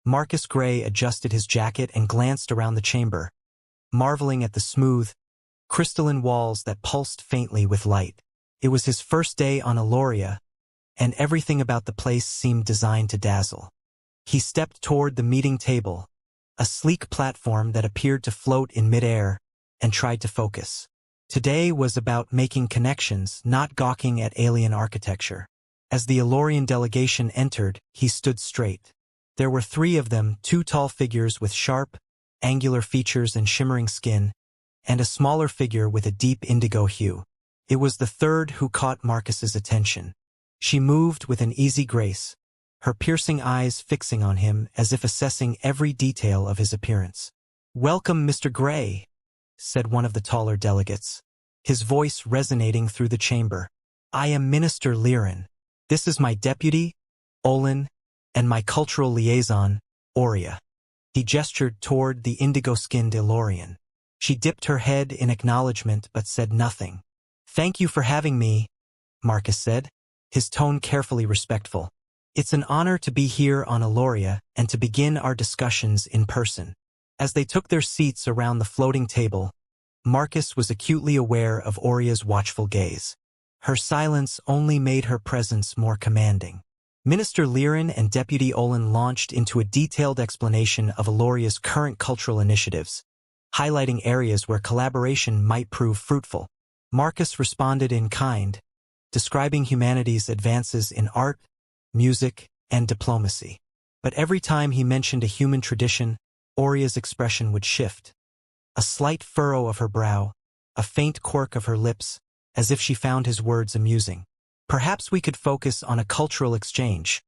Marcus Gray adjusted his jacket and glanced around the chamber, marveling at the smooth, crystalline walls that pulsed faintly with light. It was his first day on Aloria, and everything about the place seemed designed to dazzle. He stepped toward the meeting table, a sleek platform that appeared to float in midair, and tried to focus. Today was about making connections, not gawking at alien architecture. As the Alorian delegation entered, he stood straight. There were 3 of them, 2 tall figures with sharp, angular features and shimmering skin, and a smaller figure with a deep indigo hue. It was the 3rd who caught Marcus's attention. She moved with an easy grace, her piercing eyes fixing on him as if assessing every detail of his appearance. "Welcome, Mr. Gray," said one of the taller delegates, his voice resonating through the chamber. "I am Minister Liren. This is my deputy, Olin, and my cultural liaison, Aurea." He gestured toward the indigo-skinned Elorian. She dipped her head in acknowledgement but said nothing. "Thank you for having me," Marcus said, his tone carefully respectful. "It's an honor to be here on Aloria and to begin our discussions in person." As they took their seats around the floating table, Marcus was acutely aware of Aurea's watchful gaze. Her silence only made her presence more commanding. Minister Liren and Deputy Olin launched into a detailed explanation of Aloria's current cultural initiatives, highlighting areas where collaboration might prove fruitful. Marcus responded in kind, describing humanity's advances in art, music, and diplomacy. But every time he mentioned a human tradition, Aurea's expression would shift. A slight furrow of her brow, a faint quirk of her lips, as if she found his words amusing. "Perhaps we could focus on a cultural exchange,"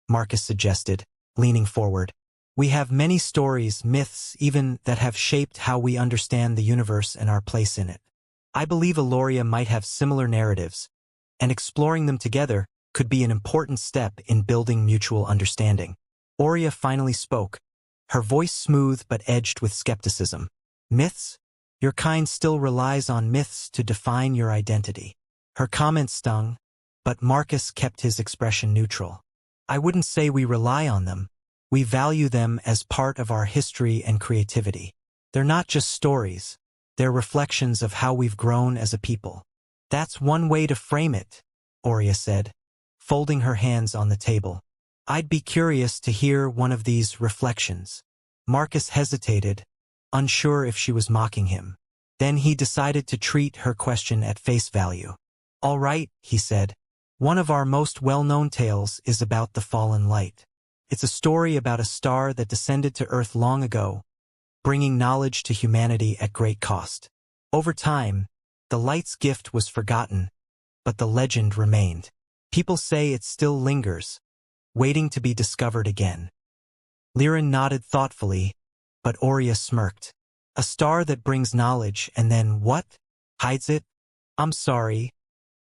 Marcus suggested, leaning forward. "We have many stories, myths even, that have shaped how we understand the universe and our place in it. I believe Aloria might have similar narratives, and exploring them together could be an important step in building mutual understanding." Aurea finally spoke, her voice smooth but edged with skepticism. "Myths? Your kind still relies on myths to define your identity." Her comment stung, but Marcus kept his expression neutral. "I wouldn't say we rely on them. We value them as part of our history and creativity. They're not just stories. They're reflections of how we've grown as a people." "That's one way to frame it," Aurea said, folding her hands on the table. "I'd be curious to hear one of these reflections." Marcus hesitated, unsure if she was mocking him. Then he decided to treat her question at face value. "All right," he said. "One of our most well-known tales is about the fallen light. It's a story about a star that descended to Earth long ago, bringing knowledge to humanity at great cost. Over time, the light's gift was forgotten, but the legend remained. People say it still lingers, waiting to be discovered again." Liren nodded thoughtfully, but Aurea smirked. "A star that brings knowledge and then what? Hides it? I'm sorry,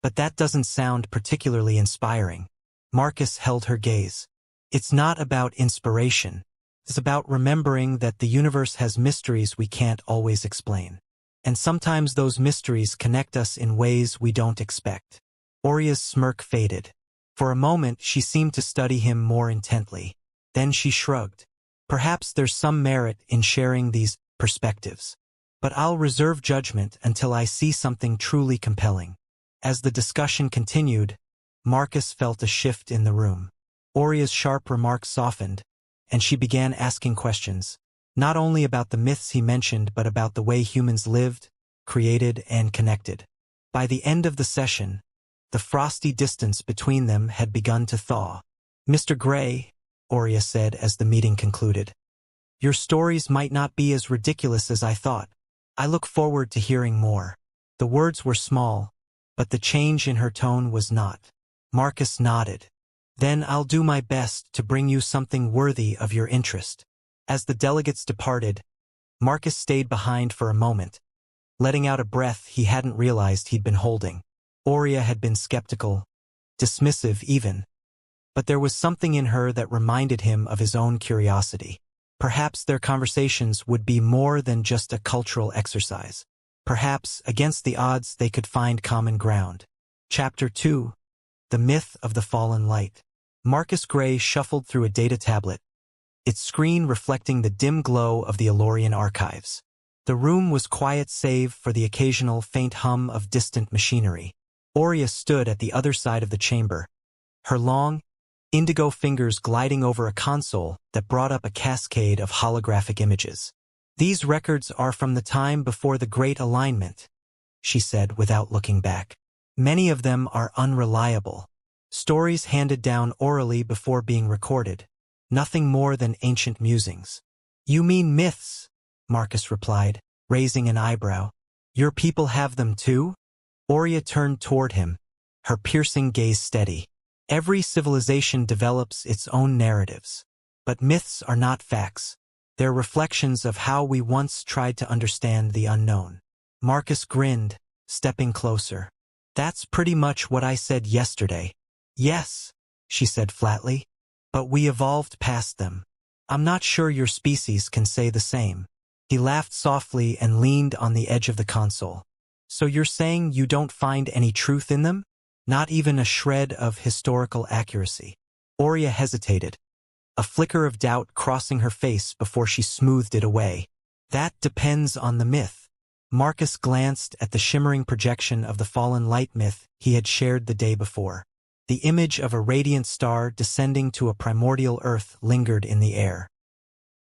but that doesn't sound particularly inspiring." Marcus held her gaze. "It's not about inspiration. It's about remembering that the universe has mysteries we can't always explain. And sometimes those mysteries connect us in ways we don't expect." Aurea's smirk faded. For a moment she seemed to study him more intently. Then she shrugged. "Perhaps there's some merit in sharing these perspectives. But I'll reserve judgment until I see something truly compelling." As the discussion continued, Marcus felt a shift in the room. Aurea's sharp remarks softened, and she began asking questions, not only about the myths he mentioned but about the way humans lived, created, and connected. By the end of the session, the frosty distance between them had begun to thaw. "Mr. Gray," Aurea said as the meeting concluded, "your stories might not be as ridiculous as I thought. I look forward to hearing more." The words were small, but the change in her tone was not. Marcus nodded. "Then I'll do my best to bring you something worthy of your interest." As the delegates departed, Marcus stayed behind for a moment, letting out a breath he hadn't realized he'd been holding. Aurea had been skeptical, dismissive even, but there was something in her that reminded him of his own curiosity. Perhaps their conversations would be more than just a cultural exercise. Perhaps, against the odds, they could find common ground. Chapter 2. The Myth of the Fallen Light. Marcus Gray shuffled through a data tablet, its screen reflecting the dim glow of the Elorian archives. The room was quiet save for the occasional faint hum of distant machinery. Oria stood at the other side of the chamber, her long, indigo fingers gliding over a console that brought up a cascade of holographic images. "These records are from the time before the Great Alignment," she said without looking back. "Many of them are unreliable. Stories handed down orally before being recorded. Nothing more than ancient musings." "You mean myths?" Marcus replied, raising an eyebrow. "Your people have them too?" Oria turned toward him, her piercing gaze steady. "Every civilization develops its own narratives. But myths are not facts. They're reflections of how we once tried to understand the unknown." Marcus grinned, stepping closer. "That's pretty much what I said yesterday." "Yes," she said flatly, "but we evolved past them. I'm not sure your species can say the same." He laughed softly and leaned on the edge of the console. "So you're saying you don't find any truth in them? Not even a shred of historical accuracy?" Oria hesitated, a flicker of doubt crossing her face before she smoothed it away. "That depends on the myth." Marcus glanced at the shimmering projection of the fallen light myth he had shared the day before. The image of a radiant star descending to a primordial earth lingered in the air.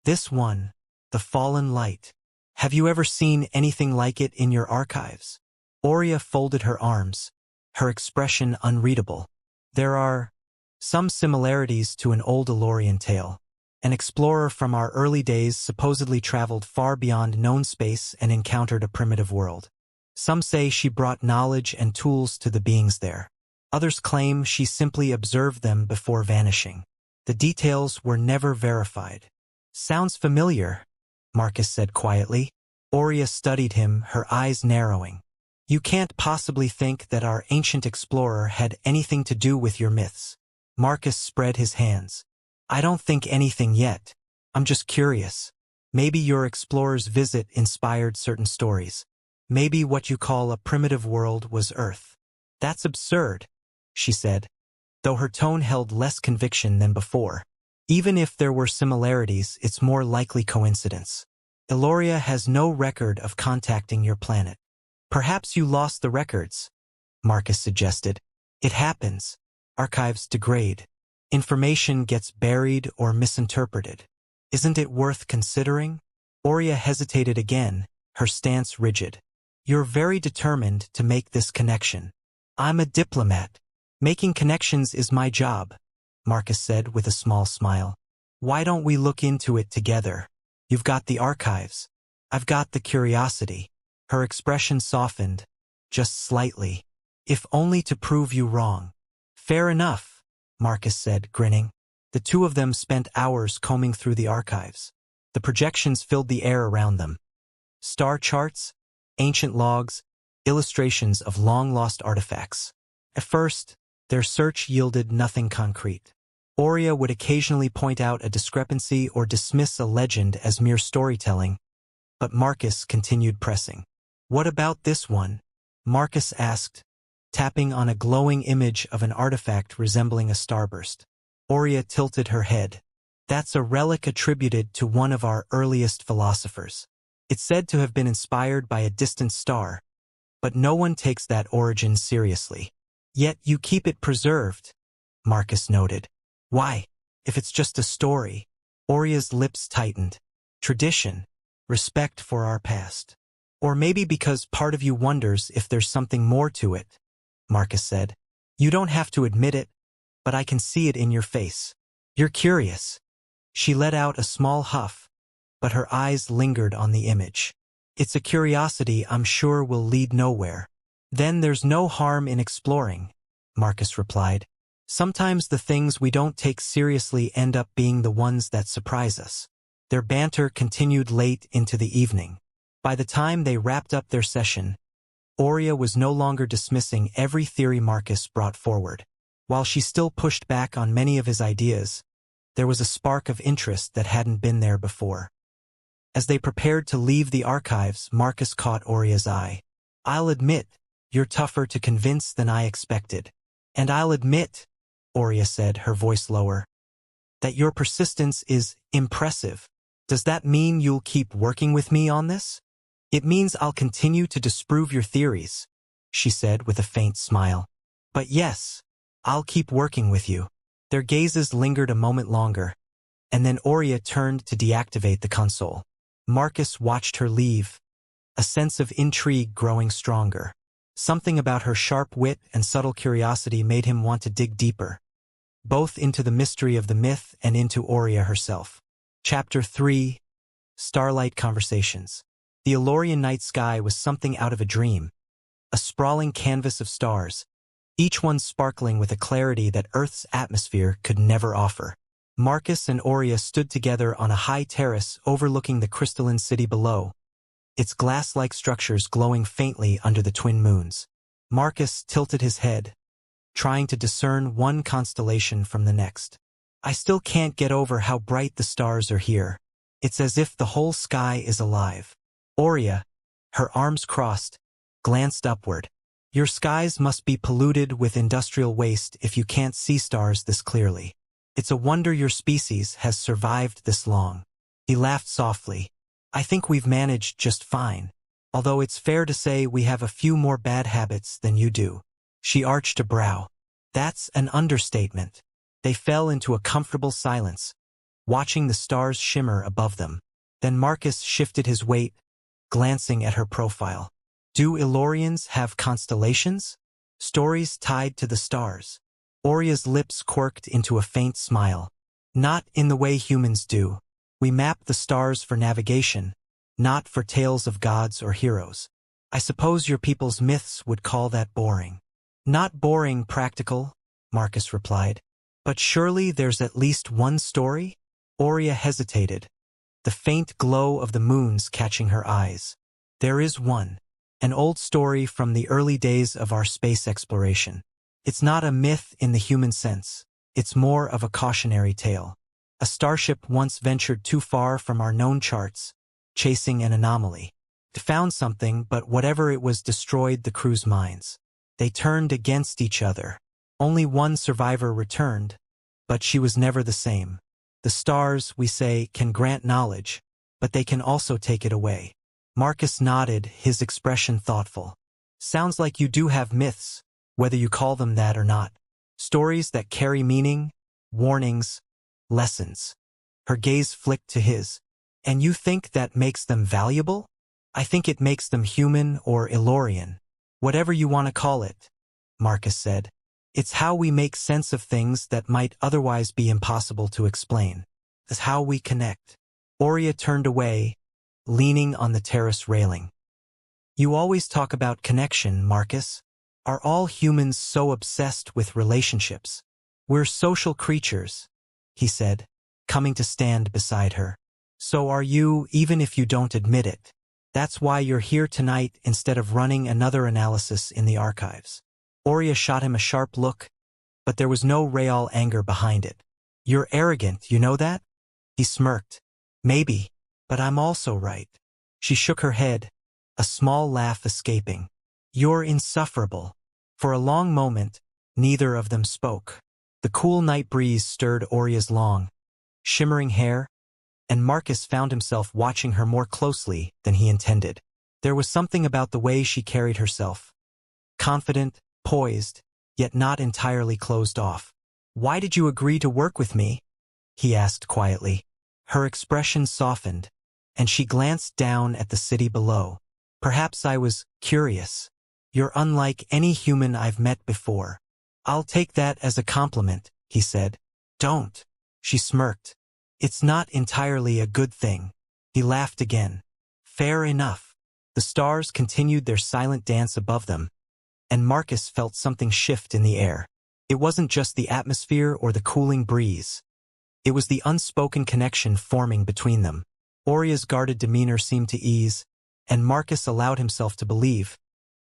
"This one, the fallen light. Have you ever seen anything like it in your archives?" Oria folded her arms, her expression unreadable. "There are some similarities to an old Elorian tale. An explorer from our early days supposedly traveled far beyond known space and encountered a primitive world. Some say she brought knowledge and tools to the beings there. Others claim she simply observed them before vanishing. The details were never verified." "Sounds familiar," Marcus said quietly. Oria studied him, her eyes narrowing. "You can't possibly think that our ancient explorer had anything to do with your myths." Marcus spread his hands. "I don't think anything yet. I'm just curious. Maybe your explorer's visit inspired certain stories. Maybe what you call a primitive world was Earth." "That's absurd," she said, though her tone held less conviction than before. "Even if there were similarities, it's more likely coincidence. Eloria has no record of contacting your planet." "Perhaps you lost the records," Marcus suggested. "It happens. Archives degrade. Information gets buried or misinterpreted. Isn't it worth considering?" Oria hesitated again, her stance rigid. "You're very determined to make this connection." "I'm a diplomat. Making connections is my job," Marcus said with a small smile. "Why don't we look into it together? You've got the archives. I've got the curiosity." Her expression softened, just slightly. "If only to prove you wrong." "Fair enough," Marcus said, grinning. The two of them spent hours combing through the archives. The projections filled the air around them. Star charts, ancient logs, illustrations of long-lost artifacts. At first, their search yielded nothing concrete. Oria would occasionally point out a discrepancy or dismiss a legend as mere storytelling, but Marcus continued pressing. "What about this one?" Marcus asked, tapping on a glowing image of an artifact resembling a starburst. Oria tilted her head. "That's a relic attributed to one of our earliest philosophers. It's said to have been inspired by a distant star, but no one takes that origin seriously. Yet you keep it preserved," Marcus noted. "Why? If it's just a story." Oria's lips tightened. "Tradition, respect for our past. Or maybe because part of you wonders if there's something more to it," Marcus said. "You don't have to admit it, but I can see it in your face. You're curious." She let out a small huff, but her eyes lingered on the image. "It's a curiosity I'm sure will lead nowhere." "Then there's no harm in exploring," Marcus replied. "Sometimes the things we don't take seriously end up being the ones that surprise us." Their banter continued late into the evening. By the time they wrapped up their session, Oria was no longer dismissing every theory Marcus brought forward. While she still pushed back on many of his ideas, there was a spark of interest that hadn't been there before. As they prepared to leave the archives, Marcus caught Oria's eye. "I'll admit, you're tougher to convince than I expected." "And I'll admit," Oria said, her voice lower, that your persistence is impressive. Does that mean you'll keep working with me on this? It means I'll continue to disprove your theories, she said with a faint smile. But yes, I'll keep working with you. Their gazes lingered a moment longer, and then Oria turned to deactivate the console. Marcus watched her leave, a sense of intrigue growing stronger. Something about her sharp wit and subtle curiosity made him want to dig deeper, both into the mystery of the myth and into Oria herself. Chapter 3. Starlight Conversations. The Elorian night sky was something out of a dream, a sprawling canvas of stars, each one sparkling with a clarity that Earth's atmosphere could never offer. Marcus and Oria stood together on a high terrace overlooking the crystalline city below, its glass-like structures glowing faintly under the twin moons. Marcus tilted his head, trying to discern one constellation from the next. I still can't get over how bright the stars are here. It's as if the whole sky is alive. Oria, her arms crossed, glanced upward. Your skies must be polluted with industrial waste if you can't see stars this clearly. It's a wonder your species has survived this long. He laughed softly. I think we've managed just fine, although it's fair to say we have a few more bad habits than you do. She arched a brow. That's an understatement. They fell into a comfortable silence, watching the stars shimmer above them. Then Marcus shifted his weight, glancing at her profile. Do Elorians have constellations? Stories tied to the stars? Oria's lips quirked into a faint smile. Not in the way humans do. We map the stars for navigation, not for tales of gods or heroes. I suppose your people's myths would call that boring. Not boring, practical, Marcus replied. But surely there's at least one story? Oria hesitated, the faint glow of the moons catching her eyes. There is one. An old story from the early days of our space exploration. It's not a myth in the human sense. It's more of a cautionary tale. A starship once ventured too far from our known charts, chasing an anomaly. It found something, but whatever it was destroyed the crew's minds. They turned against each other. Only one survivor returned, but she was never the same. The stars, we say, can grant knowledge, but they can also take it away. Marcus nodded, his expression thoughtful. Sounds like you do have myths, whether you call them that or not. Stories that carry meaning, warnings, lessons. Her gaze flicked to his. And you think that makes them valuable? I think it makes them human or Elorian. Whatever you want to call it, Marcus said. It's how we make sense of things that might otherwise be impossible to explain. It's how we connect. Oria turned away, leaning on the terrace railing. You always talk about connection, Marcus. Are all humans so obsessed with relationships? We're social creatures, he said, coming to stand beside her. So are you, even if you don't admit it. That's why you're here tonight instead of running another analysis in the archives. Oria shot him a sharp look, but there was no real anger behind it. You're arrogant, you know that? He smirked. Maybe, but I'm also right. She shook her head, a small laugh escaping. You're insufferable. For a long moment, neither of them spoke. The cool night breeze stirred Oria's long, shimmering hair, and Marcus found himself watching her more closely than he intended. There was something about the way she carried herself. Confident, poised, yet not entirely closed off. Why did you agree to work with me? He asked quietly. Her expression softened, and she glanced down at the city below. Perhaps I was curious. You're unlike any human I've met before. I'll take that as a compliment, he said. Don't. She smirked. It's not entirely a good thing. He laughed again. Fair enough. The stars continued their silent dance above them, and Marcus felt something shift in the air. It wasn't just the atmosphere or the cooling breeze. It was the unspoken connection forming between them. Oria's guarded demeanor seemed to ease, and Marcus allowed himself to believe,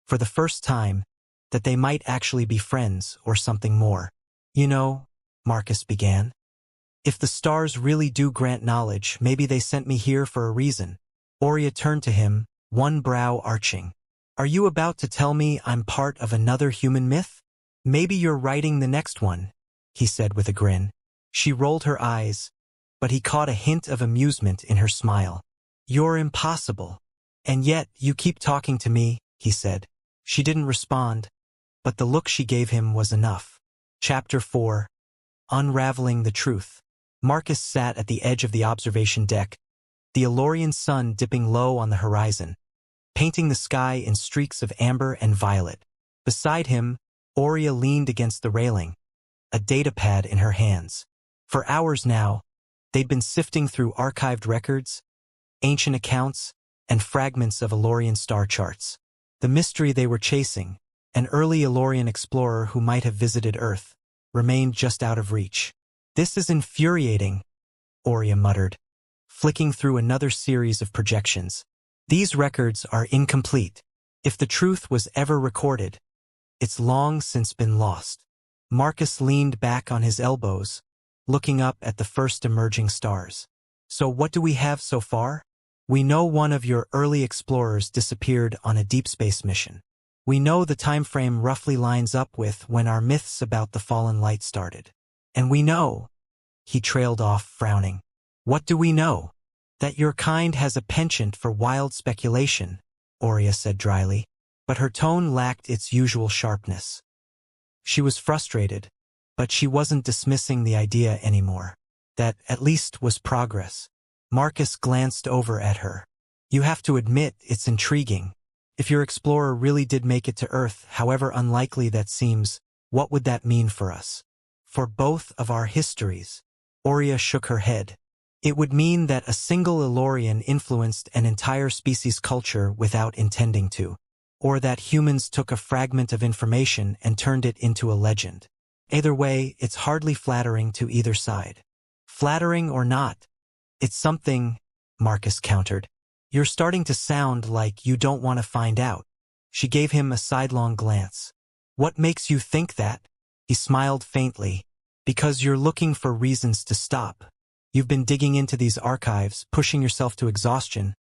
for the first time, that they might actually be friends or something more. You know, Marcus began, if the stars really do grant knowledge, maybe they sent me here for a reason. Oria turned to him, one brow arching. Are you about to tell me I'm part of another human myth? Maybe you're writing the next one, he said with a grin. She rolled her eyes, but he caught a hint of amusement in her smile. "You're impossible. And yet you keep talking to me," he said. She didn't respond, but the look she gave him was enough. Chapter 4. Unraveling the Truth. Marcus sat at the edge of the observation deck, the Elorian sun dipping low on the horizon, painting the sky in streaks of amber and violet. Beside him, Aurea leaned against the railing, a datapad in her hands. For hours now, they'd been sifting through archived records, ancient accounts, and fragments of Elorian star charts. The mystery they were chasing, an early Elorian explorer who might have visited Earth, remained just out of reach. "This is infuriating," Aurea muttered, flicking through another series of projections. "These records are incomplete. If the truth was ever recorded, it's long since been lost." Marcus leaned back on his elbows, looking up at the first emerging stars. "So what do we have so far? We know one of your early explorers disappeared on a deep space mission. We know the time frame roughly lines up with when our myths about the fallen light started. And we know," he trailed off, frowning. "What do we know?" "That your kind has a penchant for wild speculation," Aurea said dryly, but her tone lacked its usual sharpness. She was frustrated, but she wasn't dismissing the idea anymore. That, at least, was progress. Marcus glanced over at her. "You have to admit it's intriguing. If your explorer really did make it to Earth, however unlikely that seems, what would that mean for us? For both of our histories?" Aurea shook her head. "It would mean that a single Elorian influenced an entire species' culture without intending to, or that humans took a fragment of information and turned it into a legend. Either way, it's hardly flattering to either side." "Flattering or not, it's something," Marcus countered. "You're starting to sound like you don't want to find out." She gave him a sidelong glance. "What makes you think that?" He smiled faintly. "Because you're looking for reasons to stop. You've been digging into these archives, pushing yourself to exhaustion,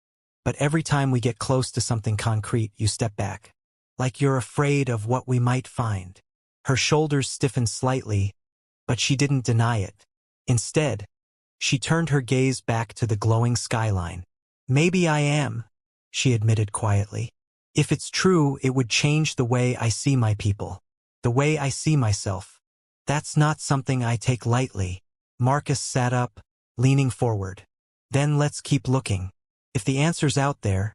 but every time we get close to something concrete, you step back. Like you're afraid of what we might find." Her shoulders stiffened slightly, but she didn't deny it. Instead, she turned her gaze back to the glowing skyline. "Maybe I am," she admitted quietly. "If it's true, it would change the way I see my people, the way I see myself. That's not something I take lightly." Marcus sat up, leaning forward. "Then let's keep looking. If the answer's out there,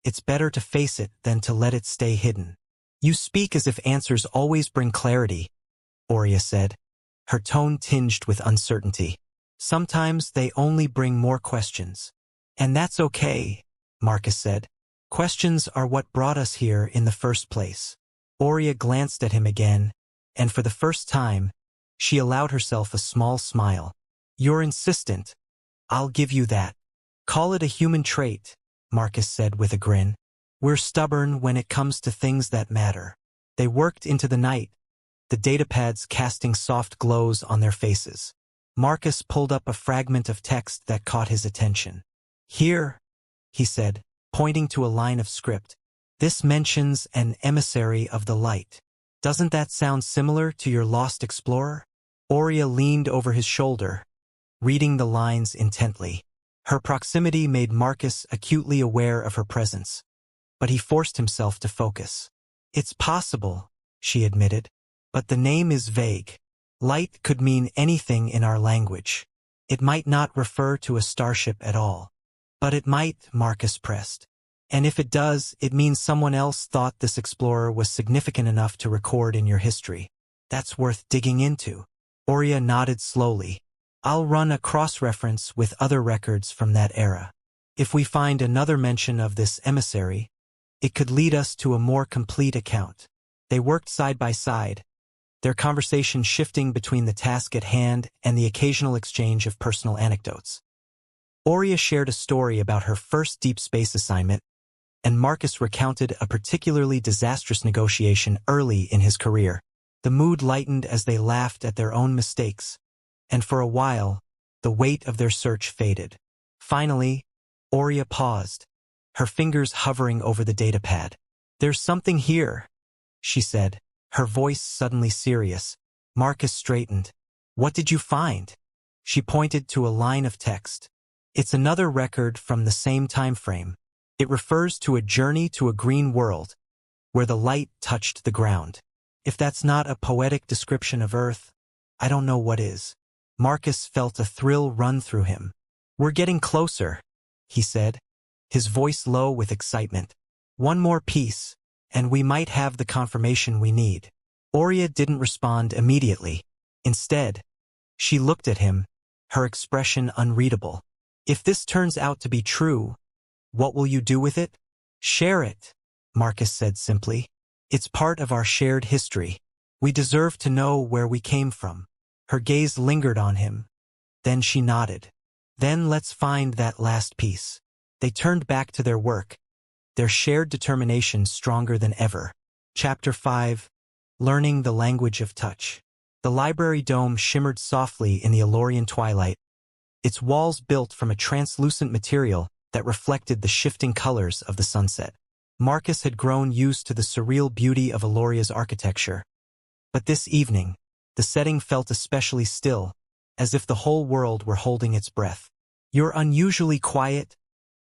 it's better to face it than to let it stay hidden." "You speak as if answers always bring clarity," Aurea said, her tone tinged with uncertainty. "Sometimes they only bring more questions. And that's okay," Marcus said. "Questions are what brought us here in the first place." Aurea glanced at him again, and for the first time, she allowed herself a small smile. "You're insistent. I'll give you that. Call it a human trait," Marcus said with a grin. "We're stubborn when it comes to things that matter." They worked into the night, the datapads casting soft glows on their faces. Marcus pulled up a fragment of text that caught his attention. "Here," he said, pointing to a line of script. "This mentions an emissary of the light. Doesn't that sound similar to your lost explorer?" Aurea leaned over his shoulder, reading the lines intently. Her proximity made Marcus acutely aware of her presence, but he forced himself to focus. "It's possible," she admitted, "but the name is vague. Light could mean anything in our language. It might not refer to a starship at all. But it might," Marcus pressed. "And if it does, it means someone else thought this explorer was significant enough to record in your history. That's worth digging into." Aurea nodded slowly. "I'll run a cross-reference with other records from that era. If we find another mention of this emissary, it could lead us to a more complete account." They worked side by side, their conversation shifting between the task at hand and the occasional exchange of personal anecdotes. Aurea shared a story about her first deep space assignment, and Marcus recounted a particularly disastrous negotiation early in his career. The mood lightened as they laughed at their own mistakes, and for a while, the weight of their search faded. Finally, Aurea paused, her fingers hovering over the datapad. "There's something here," she said, her voice suddenly serious. Marcus straightened. "What did you find?" She pointed to a line of text. It's another record from the same time frame. It refers to a journey to a green world, where the light touched the ground. If that's not a poetic description of Earth, I don't know what is. Marcus felt a thrill run through him. We're getting closer, he said, his voice low with excitement. One more piece, and we might have the confirmation we need. Oria didn't respond immediately. Instead, she looked at him, her expression unreadable. If this turns out to be true, what will you do with it? Share it, Marcus said simply. It's part of our shared history. We deserve to know where we came from. Her gaze lingered on him. Then she nodded. Then let's find that last piece. They turned back to their work, their shared determination stronger than ever. Chapter 5. Learning the Language of Touch. The library dome shimmered softly in the Elorian twilight, its walls built from a translucent material that reflected the shifting colors of the sunset. Marcus had grown used to the surreal beauty of Eloria's architecture. But this evening, the setting felt especially still, as if the whole world were holding its breath. You're unusually quiet,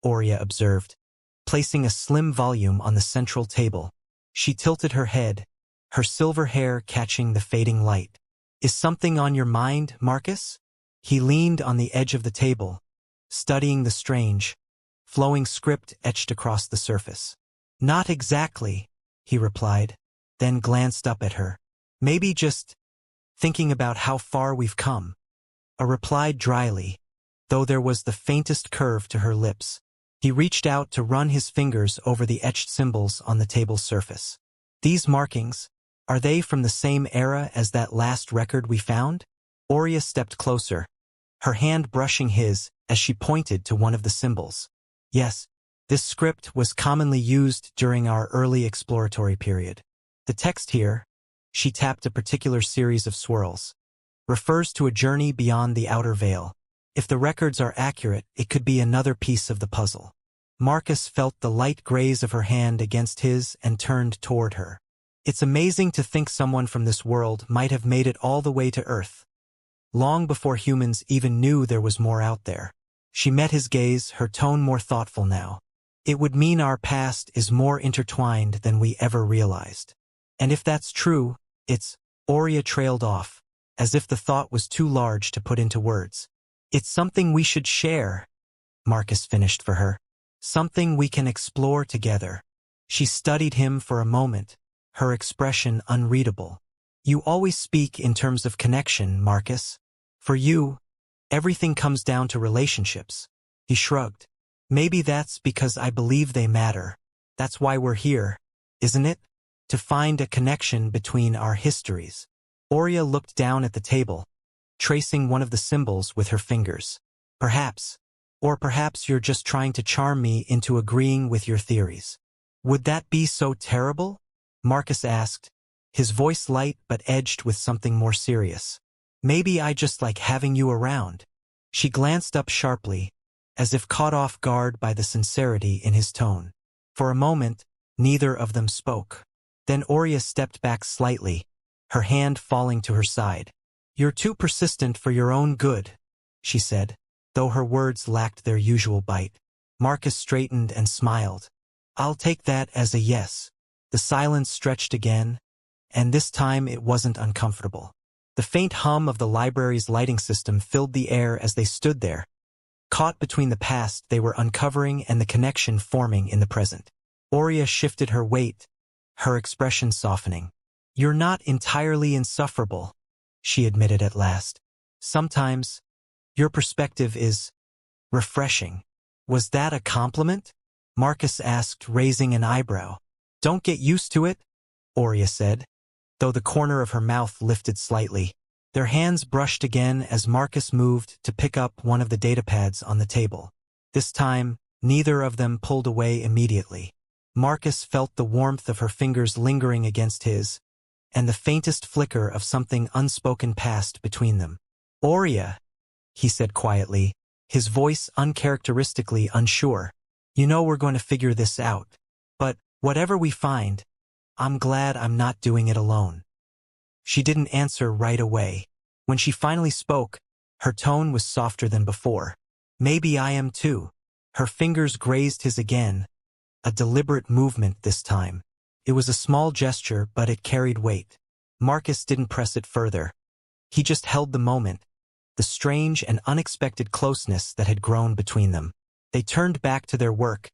Oria observed, placing a slim volume on the central table. She tilted her head, her silver hair catching the fading light. Is something on your mind, Marcus? He leaned on the edge of the table, studying the strange, flowing script etched across the surface. Not exactly, he replied, then glanced up at her. Maybe just thinking about how far we've come. A replied dryly, though there was the faintest curve to her lips. He reached out to run his fingers over the etched symbols on the table's surface. These markings, are they from the same era as that last record we found? Oria stepped closer, her hand brushing his as she pointed to one of the symbols. Yes, this script was commonly used during our early exploratory period. The text here, she tapped a particular series of swirls, refers to a journey beyond the outer veil. If the records are accurate, it could be another piece of the puzzle. Marcus felt the light graze of her hand against his and turned toward her. It's amazing to think someone from this world might have made it all the way to Earth, long before humans even knew there was more out there. She met his gaze, her tone more thoughtful now. It would mean our past is more intertwined than we ever realized. And if that's true, Oria trailed off, as if the thought was too large to put into words. It's something we should share, Marcus finished for her. Something we can explore together. She studied him for a moment, her expression unreadable. You always speak in terms of connection, Marcus. For you, everything comes down to relationships. He shrugged. Maybe that's because I believe they matter. That's why we're here, isn't it? To find a connection between our histories. Oria looked down at the table, tracing one of the symbols with her fingers. Perhaps. Or perhaps you're just trying to charm me into agreeing with your theories. Would that be so terrible? Marcus asked, his voice light but edged with something more serious. Maybe I just like having you around. She glanced up sharply, as if caught off guard by the sincerity in his tone. For a moment, neither of them spoke. Then Oria stepped back slightly, her hand falling to her side. You're too persistent for your own good, she said, though her words lacked their usual bite. Marcus straightened and smiled. I'll take that as a yes. The silence stretched again, and this time it wasn't uncomfortable. The faint hum of the library's lighting system filled the air as they stood there, caught between the past they were uncovering and the connection forming in the present. Oria shifted her weight, her expression softening. You're not entirely insufferable, she admitted at last. Sometimes, your perspective is refreshing. Was that a compliment? Marcus asked, raising an eyebrow. Don't get used to it, Oria said, though the corner of her mouth lifted slightly. Their hands brushed again as Marcus moved to pick up one of the datapads on the table. This time, neither of them pulled away immediately. Marcus felt the warmth of her fingers lingering against his, and the faintest flicker of something unspoken passed between them. Oria, he said quietly, his voice uncharacteristically unsure. You know we're going to figure this out. But, whatever we find, I'm glad I'm not doing it alone. She didn't answer right away. When she finally spoke, Her tone was softer than before. Maybe I am too. Her fingers grazed his again, a deliberate movement this time. It was a small gesture, but it carried weight. Marcus didn't press it further. He just held the moment, the strange and unexpected closeness that had grown between them. They turned back to their work,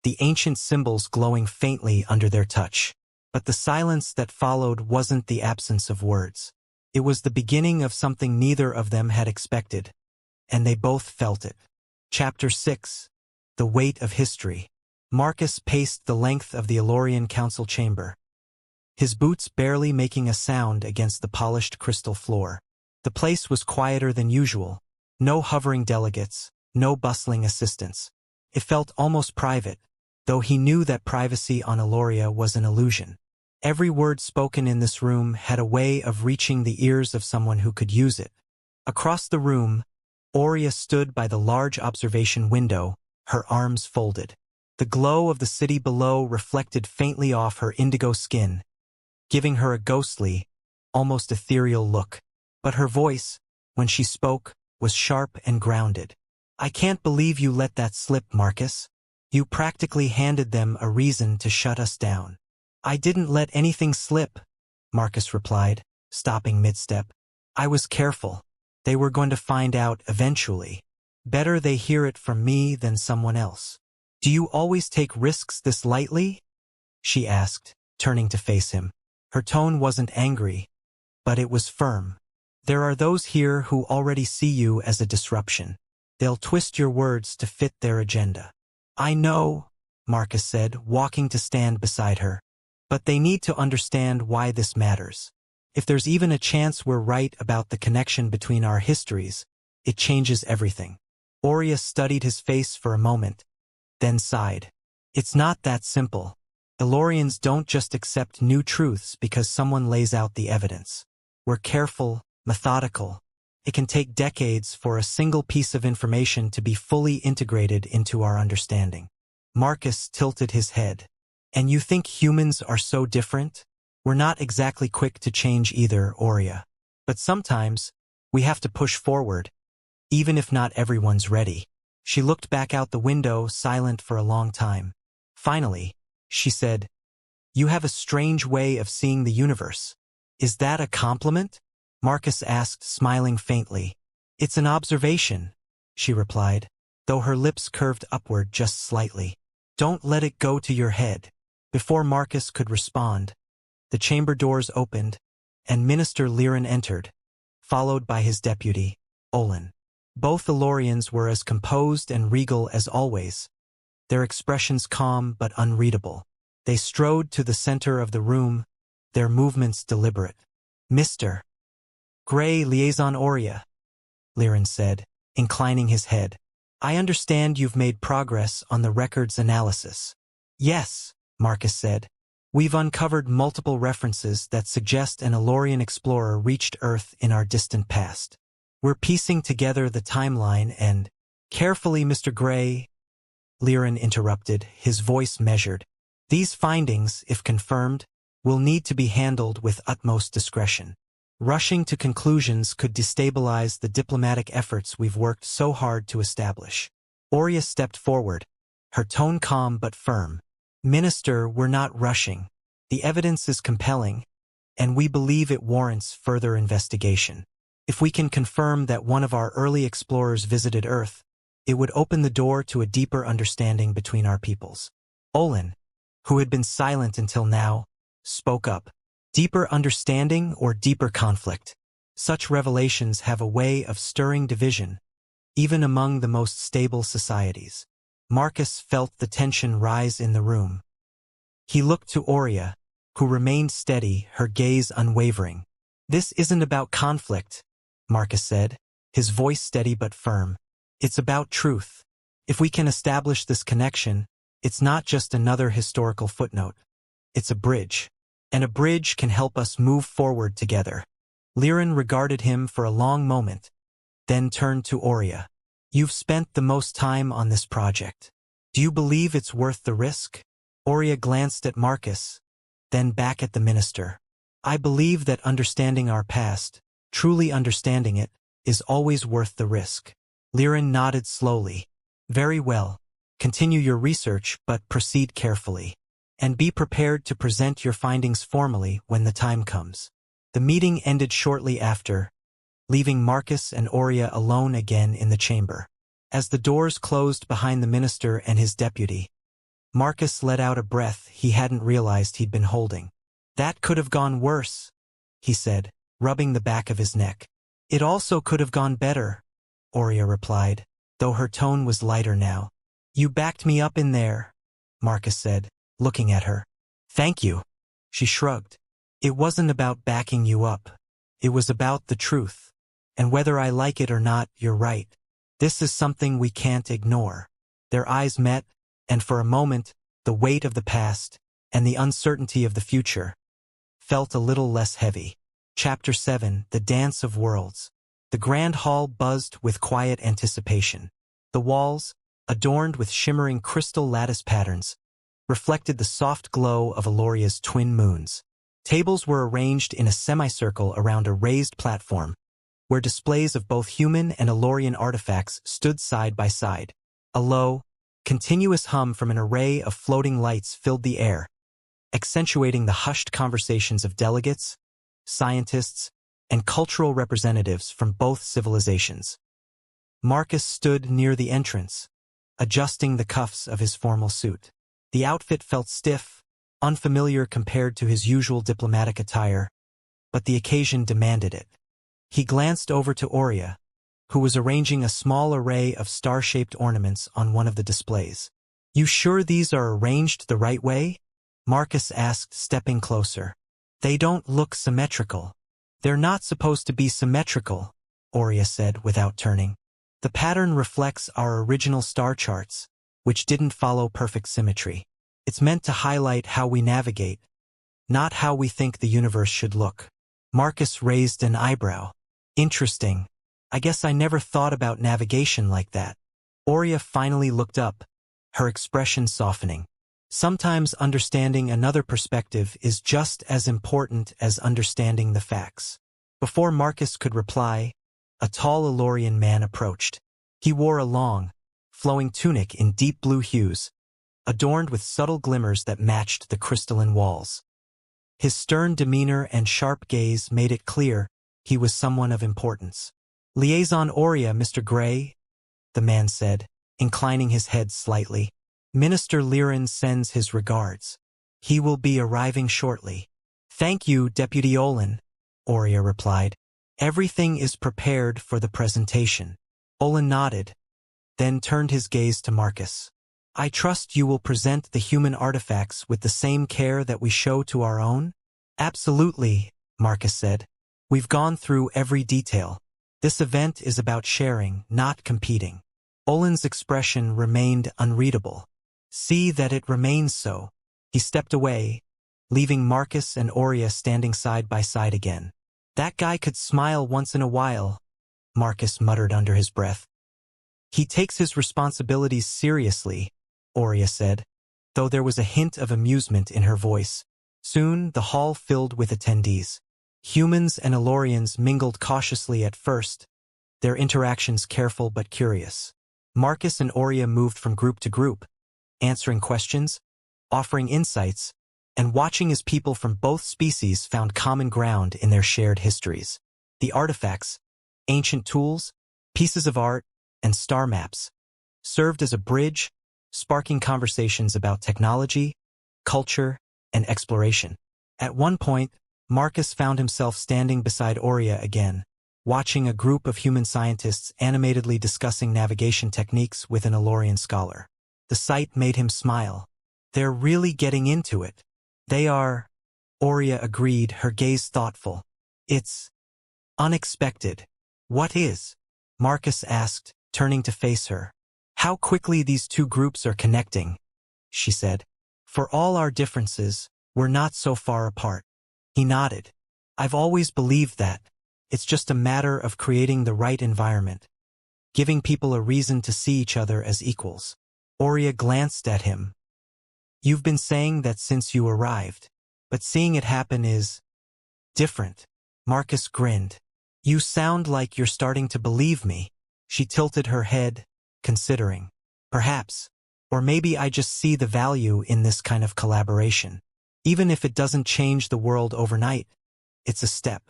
the ancient symbols glowing faintly under their touch. But the silence that followed wasn't the absence of words. It was the beginning of something neither of them had expected, and they both felt it. Chapter 6. The Weight of History. Marcus paced the length of the Elorian council chamber, his boots barely making a sound against the polished crystal floor. The place was quieter than usual. No hovering delegates, no bustling assistants. It felt almost private, though he knew that privacy on Eloria was an illusion. Every word spoken in this room had a way of reaching the ears of someone who could use it. Across the room, Aurea stood by the large observation window, her arms folded. The glow of the city below reflected faintly off her indigo skin, giving her a ghostly, almost ethereal look. But her voice, when she spoke, was sharp and grounded. I can't believe you let that slip, Marcus. You practically handed them a reason to shut us down. I didn't let anything slip, Marcus replied, stopping mid-step. I was careful. They were going to find out eventually. Better they hear it from me than someone else. Do you always take risks this lightly? She asked, turning to face him. Her tone wasn't angry, but it was firm. There are those here who already see you as a disruption. They'll twist your words to fit their agenda. I know, Marcus said, walking to stand beside her. But they need to understand why this matters. If there's even a chance we're right about the connection between our histories, it changes everything. Aurea studied his face for a moment, then sighed. It's not that simple. Elorians don't just accept new truths because someone lays out the evidence. We're careful, methodical. It can take decades for a single piece of information to be fully integrated into our understanding. Marcus tilted his head. And you think humans are so different? We're not exactly quick to change either, Aurea. But sometimes, we have to push forward, even if not everyone's ready. She looked back out the window, silent for a long time. Finally, she said, You have a strange way of seeing the universe. Is that a compliment? Marcus asked, smiling faintly. It's an observation, she replied, though her lips curved upward just slightly. Don't let it go to your head. Before Marcus could respond, the chamber doors opened, and Minister Liren entered, followed by his deputy, Olin. Both Elorians were as composed and regal as always, their expressions calm but unreadable. They strode to the center of the room, their movements deliberate. Mr. Gray, Liaison Aurea, Liren said, inclining his head. I understand you've made progress on the records analysis. Yes, Marcus said. We've uncovered multiple references that suggest an Elorian explorer reached Earth in our distant past. We're piecing together the timeline and— Carefully, Mr. Gray, Liren interrupted, his voice measured. These findings, if confirmed, will need to be handled with utmost discretion. Rushing to conclusions could destabilize the diplomatic efforts we've worked so hard to establish. Aurea stepped forward, her tone calm but firm. Minister, we're not rushing. The evidence is compelling, and we believe it warrants further investigation. If we can confirm that one of our early explorers visited Earth, it would open the door to a deeper understanding between our peoples. Olin, who had been silent until now, spoke up. Deeper understanding or deeper conflict? Such revelations have a way of stirring division, even among the most stable societies. Marcus felt the tension rise in the room. He looked to Aurea, who remained steady, her gaze unwavering. This isn't about conflict, Marcus said, his voice steady but firm. It's about truth. If we can establish this connection, it's not just another historical footnote. It's a bridge. And a bridge can help us move forward together. Liren regarded him for a long moment, then turned to Aurea. You've spent the most time on this project. Do you believe it's worth the risk? Aurea glanced at Marcus, then back at the minister. I believe that understanding our past, truly understanding it, is always worth the risk. Liren nodded slowly. Very well. Continue your research, but proceed carefully. And be prepared to present your findings formally when the time comes. The meeting ended shortly after, leaving Marcus and Aurea alone again in the chamber. As the doors closed behind the minister and his deputy, Marcus let out a breath he hadn't realized he'd been holding. That could have gone worse, he said, rubbing the back of his neck. It also could have gone better, Aurea replied, though her tone was lighter now. You backed me up in there, Marcus said, looking at her. Thank you. She shrugged. It wasn't about backing you up. It was about the truth. And whether I like it or not, you're right. This is something we can't ignore. Their eyes met, and for a moment, the weight of the past and the uncertainty of the future felt a little less heavy. Chapter 7, The Dance of Worlds. The grand hall buzzed with quiet anticipation. The walls, adorned with shimmering crystal lattice patterns, reflected the soft glow of Aloria's twin moons. Tables were arranged in a semicircle around a raised platform, where displays of both human and Alorian artifacts stood side by side. A low, continuous hum from an array of floating lights filled the air, accentuating the hushed conversations of delegates, scientists, and cultural representatives from both civilizations. Marcus stood near the entrance, adjusting the cuffs of his formal suit. The outfit felt stiff, unfamiliar compared to his usual diplomatic attire, but the occasion demanded it. He glanced over to Aurea, who was arranging a small array of star-shaped ornaments on one of the displays. You sure these are arranged the right way? Marcus asked, stepping closer. They don't look symmetrical. They're not supposed to be symmetrical, Aurea said without turning. The pattern reflects our original star charts, which didn't follow perfect symmetry. It's meant to highlight how we navigate, not how we think the universe should look. Marcus raised an eyebrow. Interesting. I guess I never thought about navigation like that. Aurea finally looked up, her expression softening. Sometimes understanding another perspective is just as important as understanding the facts. Before Marcus could reply, a tall Alorian man approached. He wore a long, flowing tunic in deep blue hues, adorned with subtle glimmers that matched the crystalline walls. His stern demeanor and sharp gaze made it clear he was someone of importance. Liaison Aurea, Mr. Gray, the man said, inclining his head slightly. Minister Liren sends his regards. He will be arriving shortly. Thank you, Deputy Olin, Aurea replied. Everything is prepared for the presentation. Olin nodded, then turned his gaze to Marcus. I trust you will present the human artifacts with the same care that we show to our own? Absolutely, Marcus said. We've gone through every detail. This event is about sharing, not competing. Olin's expression remained unreadable. See that it remains so. He stepped away, leaving Marcus and Aurea standing side by side again. That guy could smile once in a while, Marcus muttered under his breath. He takes his responsibilities seriously, Aurea said, though there was a hint of amusement in her voice. Soon the hall filled with attendees. Humans and Alorians mingled cautiously at first, their interactions careful but curious. Marcus and Aurea moved from group to group, answering questions, offering insights, and watching as people from both species found common ground in their shared histories. The artifacts, ancient tools, pieces of art, and star maps served as a bridge, sparking conversations about technology, culture, and exploration. At one point, Marcus found himself standing beside Aurea again, watching a group of human scientists animatedly discussing navigation techniques with an Alorian scholar. The sight made him smile. They're really getting into it. They are, Aurea agreed, her gaze thoughtful. It's unexpected. What is? Marcus asked, turning to face her. How quickly these two groups are connecting, she said. For all our differences, we're not so far apart. He nodded. I've always believed that. It's just a matter of creating the right environment, giving people a reason to see each other as equals. Aurea glanced at him. You've been saying that since you arrived, but seeing it happen is different. Marcus grinned. You sound like you're starting to believe me. She tilted her head, considering. Perhaps. Or maybe I just see the value in this kind of collaboration. Even if it doesn't change the world overnight, it's a step.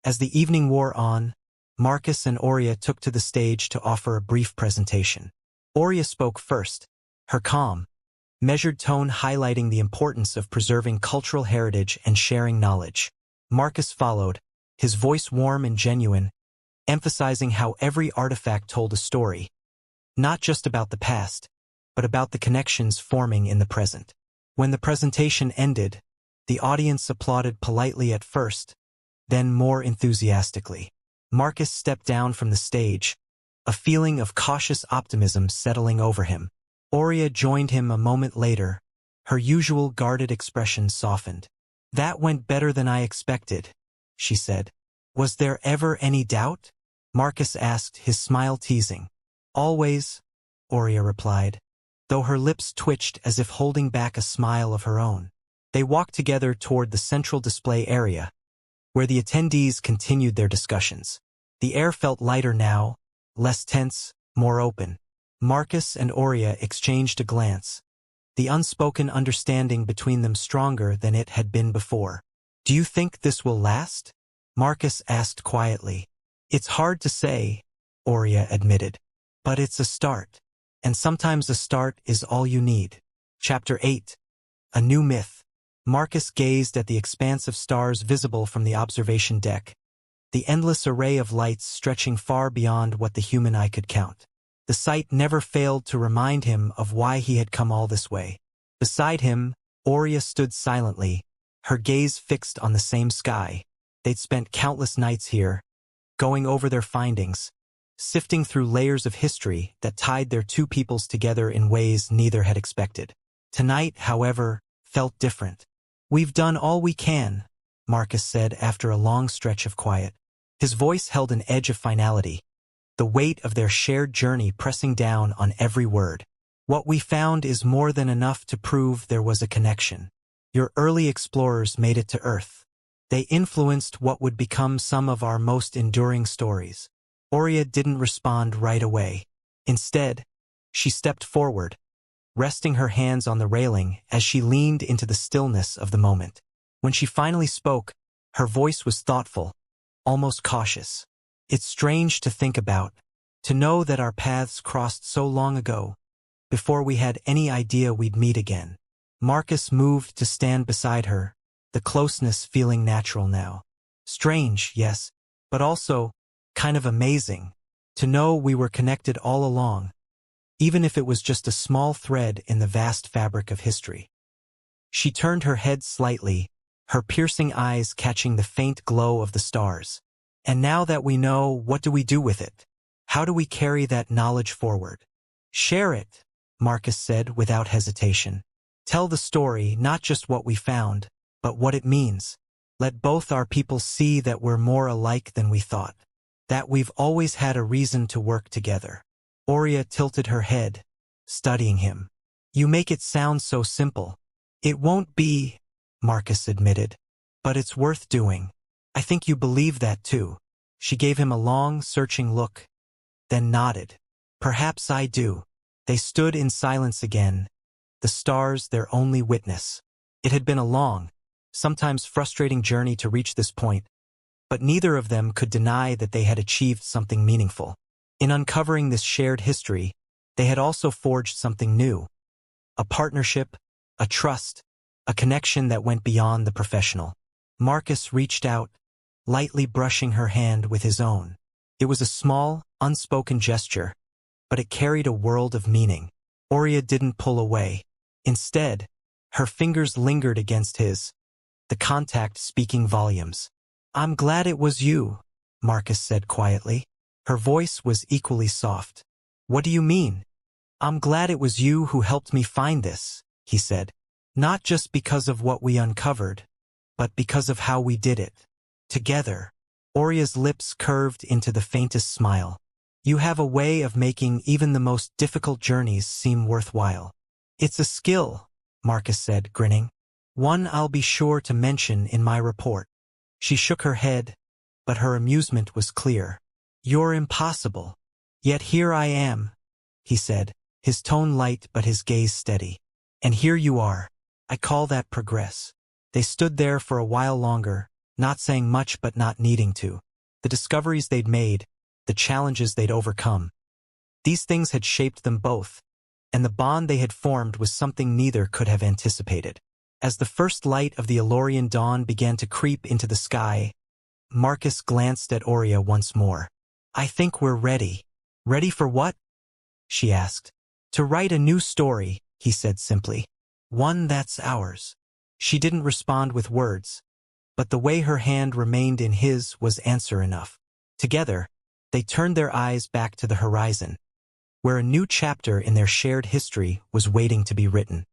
As the evening wore on, Marcus and Aurea took to the stage to offer a brief presentation. Aurea spoke first, her calm, measured tone highlighting the importance of preserving cultural heritage and sharing knowledge. Marcus followed, his voice warm and genuine, emphasizing how every artifact told a story, not just about the past, but about the connections forming in the present. When the presentation ended, the audience applauded politely at first, then more enthusiastically. Marcus stepped down from the stage, a feeling of cautious optimism settling over him. Aurea joined him a moment later, her usual guarded expression softened. That went better than I expected, she said. Was there ever any doubt? Marcus asked, his smile teasing. Always, Aurea replied, though her lips twitched as if holding back a smile of her own. They walked together toward the central display area, where the attendees continued their discussions. The air felt lighter now, less tense, more open. Marcus and Aurea exchanged a glance, the unspoken understanding between them stronger than it had been before. Do you think this will last? Marcus asked quietly. It's hard to say, Aurea admitted. But it's a start. And sometimes a start is all you need. Chapter 8. A New Myth. Marcus gazed at the expanse of stars visible from the observation deck, the endless array of lights stretching far beyond what the human eye could count. The sight never failed to remind him of why he had come all this way. Beside him, Aurea stood silently, her gaze fixed on the same sky. They'd spent countless nights here, going over their findings, sifting through layers of history that tied their two peoples together in ways neither had expected. Tonight, however, felt different. We've done all we can, Marcus said after a long stretch of quiet. His voice held an edge of finality, the weight of their shared journey pressing down on every word. What we found is more than enough to prove there was a connection. Your early explorers made it to Earth. They influenced what would become some of our most enduring stories. Aurea didn't respond right away. Instead, she stepped forward, resting her hands on the railing as she leaned into the stillness of the moment. When she finally spoke, her voice was thoughtful, almost cautious. It's strange to think about, to know that our paths crossed so long ago, before we had any idea we'd meet again. Marcus moved to stand beside her, the closeness feeling natural now. Strange, yes, but also kind of amazing, to know we were connected all along, even if it was just a small thread in the vast fabric of history. She turned her head slightly, her piercing eyes catching the faint glow of the stars. And now that we know, what do we do with it? How do we carry that knowledge forward? Share it, Marcus said without hesitation. Tell the story, not just what we found, but what it means. Let both our peoples see that we're more alike than we thought, that we've always had a reason to work together. Aurea tilted her head, studying him. You make it sound so simple. It won't be, Marcus admitted, but it's worth doing. I think you believe that too. She gave him a long, searching look, then nodded. Perhaps I do. They stood in silence again, the stars their only witness. It had been a long, sometimes frustrating journey to reach this point, but neither of them could deny that they had achieved something meaningful. In uncovering this shared history, they had also forged something new. A partnership, a trust, a connection that went beyond the professional. Marcus reached out, lightly brushing her hand with his own. It was a small, unspoken gesture, but it carried a world of meaning. Aurea didn't pull away. Instead, her fingers lingered against his, the contact speaking volumes. I'm glad it was you, Marcus said quietly. Her voice was equally soft. What do you mean? I'm glad it was you who helped me find this, he said. Not just because of what we uncovered, but because of how we did it. Together. Aurea's lips curved into the faintest smile. You have a way of making even the most difficult journeys seem worthwhile. It's a skill, Marcus said, grinning. One I'll be sure to mention in my report. She shook her head, but her amusement was clear. "You're impossible. Yet here I am," he said, his tone light but his gaze steady. "And here you are. I call that progress." They stood there for a while longer, not saying much but not needing to. The discoveries they'd made, the challenges they'd overcome. These things had shaped them both, and the bond they had formed was something neither could have anticipated. As the first light of the Elorian dawn began to creep into the sky, Marcus glanced at Aurea once more. "I think we're ready." "Ready for what?" she asked. "To write a new story," he said simply. "One that's ours." She didn't respond with words, but the way her hand remained in his was answer enough. Together, they turned their eyes back to the horizon, where a new chapter in their shared history was waiting to be written.